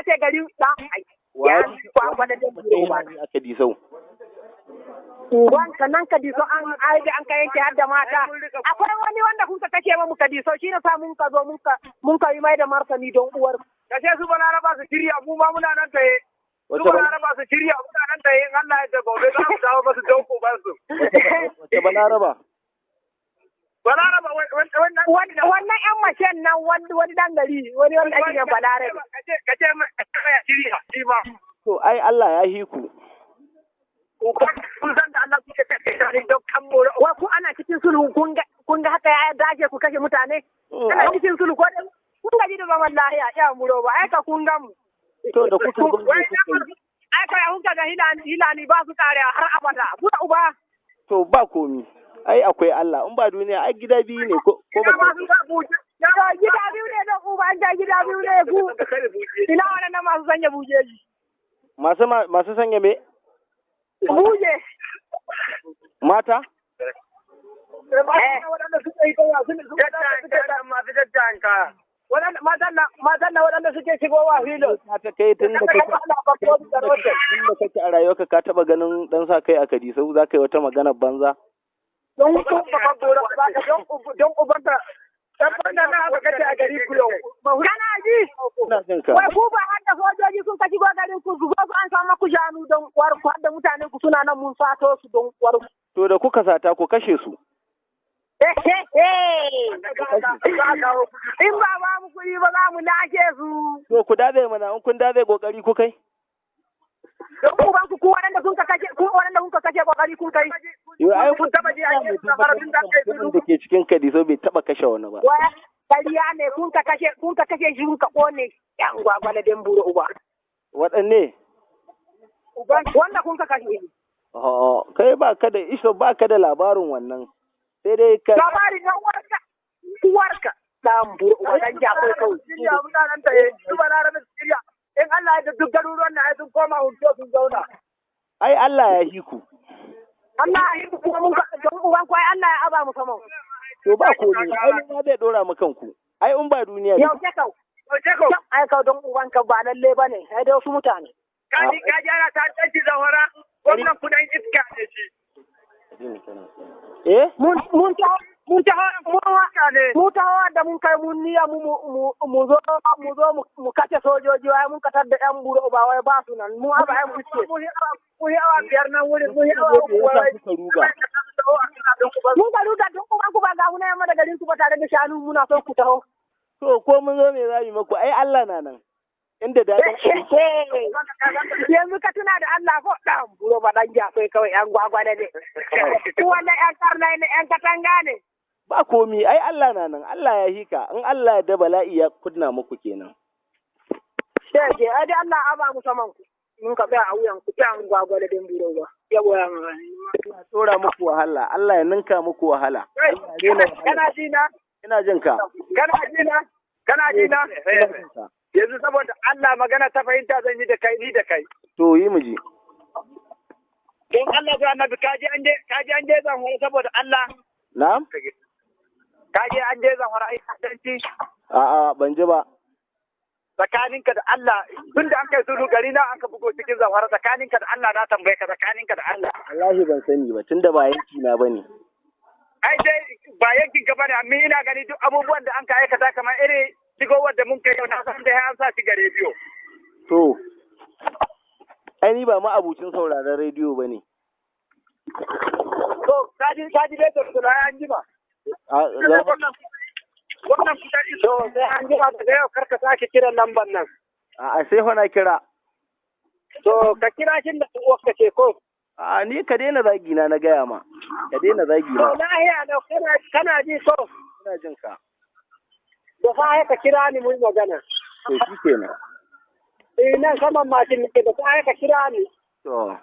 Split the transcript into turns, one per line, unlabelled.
ce gari dan ya gwagwala da buru uba
aka disau
wanka nan ka diso an aide an ka yanke har da mata akwai wani wanda kuka kashe ba muka diso shi ne sa mun ka zo mun ka yi mai da martani don uwar
kashe su balaraba su shirya mu ma muna nan taye su balaraba su shirya muna nan taye in Allah ya da gobe za mu dawo ba su don ku ba su
wace balaraba
wannan yan mashen nan wani dan gari wani wanda ake yin balaraba
kace ya shirya shi ma
to ai Allah ya hiku
kun san da Allah kuke tafiya don kan mu
wa ku ana cikin sulhu kun ga haka ya dace ku kashe mutane ana cikin sulhu ko kun gaji da zaman lahiya ya muro ba ai ka kun ga mu
to da kuka
ai ka hunka da hilani ba su kare har abada buɗe uba
to ba komi ai akwai Allah in ba duniya ai gida biyu ne ko ba
gida biyu ne da uba an gida biyu ne ku ina wannan masu sanya bujeji
masu sanya me
buje
mata
waɗanda suke yi kawai matan na waɗanda suke shigowa filo
ta kai tun da kake a rayuwarka ka taba ganin dan sa kai a Kadisau za ka yi wata magana banza
don ubanta tabbata na aka kace a gari ku yau
kana ji wai ku ba har da sojoji sun kaci garin ku zo an samu ku shanu don warku har da mutanen ku suna nan mun sato su don warku
to da kuka sata ku kashe su
in ba mu kuɗi ba za mu lashe su
to ku dade mana in kun dade kokari ku kai
don ku ban ku waɗanda kun kashe kokari kun kai
yo ai kun taba ji a cikin karatun da ke cikin Kadisau bai taba kashe wani ba
kariya ne kun ka kashe shi kun ka kone yan gwagwala den buru uba
waɗanne
wanda kun ka kashe
kai ba ka da labarin wannan sai dai ka
labarin na uwarka dan buru uba dan jako kawai
shirya mutanen ta yi su ba na shirya in Allah ya da duk garuruwan na sun koma hunto sun zauna
ai Allah ya hiku
Allah ya hiku kuma mun don uban ku ai Allah ya aba mu saman
to ba komai ai ma zai dora mu kanku ai in ba duniya
yau ce kau ai kau don uban ka ba lalle bane ai da wasu mutane
kaji ana ta tsanci zawara wannan kudan iska ne shi mun ta da mun kai mun niya mu zo mu kace sojoji wai mun katar da yan buru ba wai ba su nan mu aba ai mu ce mu yi awa biyar nan wurin mu yi awa mun ka ruga don kuma ku ba ga mu na yamma da garin ku ba tare da shanu muna so ku taho
to ko mun zo me za mu maku ai Allah na nan inda daɗin
yanzu ka tuna da Allah ko dan buru ba dan ja kawai yan gwagwale ne wannan yan karna ne yan katanga ne
ba komi ai Allah na nan Allah ya hika in Allah ya da bala'i ya kunna muku kenan
sai ai dai Allah aba mu saman ku mun ka tsaya a wuyan ku ta gwagwale den buru ba yawa
ya tsora muku wahala Allah ya ninka muku wahala
kana ji na
ina jin ka
kana ji na yanzu saboda Allah magana ta fahimta zan yi da kai ni da kai
to yi mu ji
don Allah ga annabi kaji an je zan hore saboda Allah
na'am
kaje an je zan hore ai kadanci
a'a ban ji ba
tsakaninka da Allah tun da an kai sulu gari na an ka bugo cikin zawara tsakaninka da Allah na tambaye ka tsakaninka da Allah
wallahi ban sani ba tunda ba yanki na bane
ai dai ba yankin ka bane amma ina gani duk abubuwan da an ka aikata kamar irin shigowar da mun kai yau na san da an sa shi ga rediyo
to ai ni ba ma abucin sauraron rediyo bane
to kaji dai to na an jima wannan kuka iso sai an jima daga yau karka sake kiran lambar nan
a sai fa na kira
to ka kira shin da uwar ka ce ko
a ni ka daina zagi na gaya ma ka daina zagi na
to lahiya da kana ji ko
ina jin ka
da fa ka kira ni mun magana
to shikenan
nan saman mashin ne da fa ka kira ni
to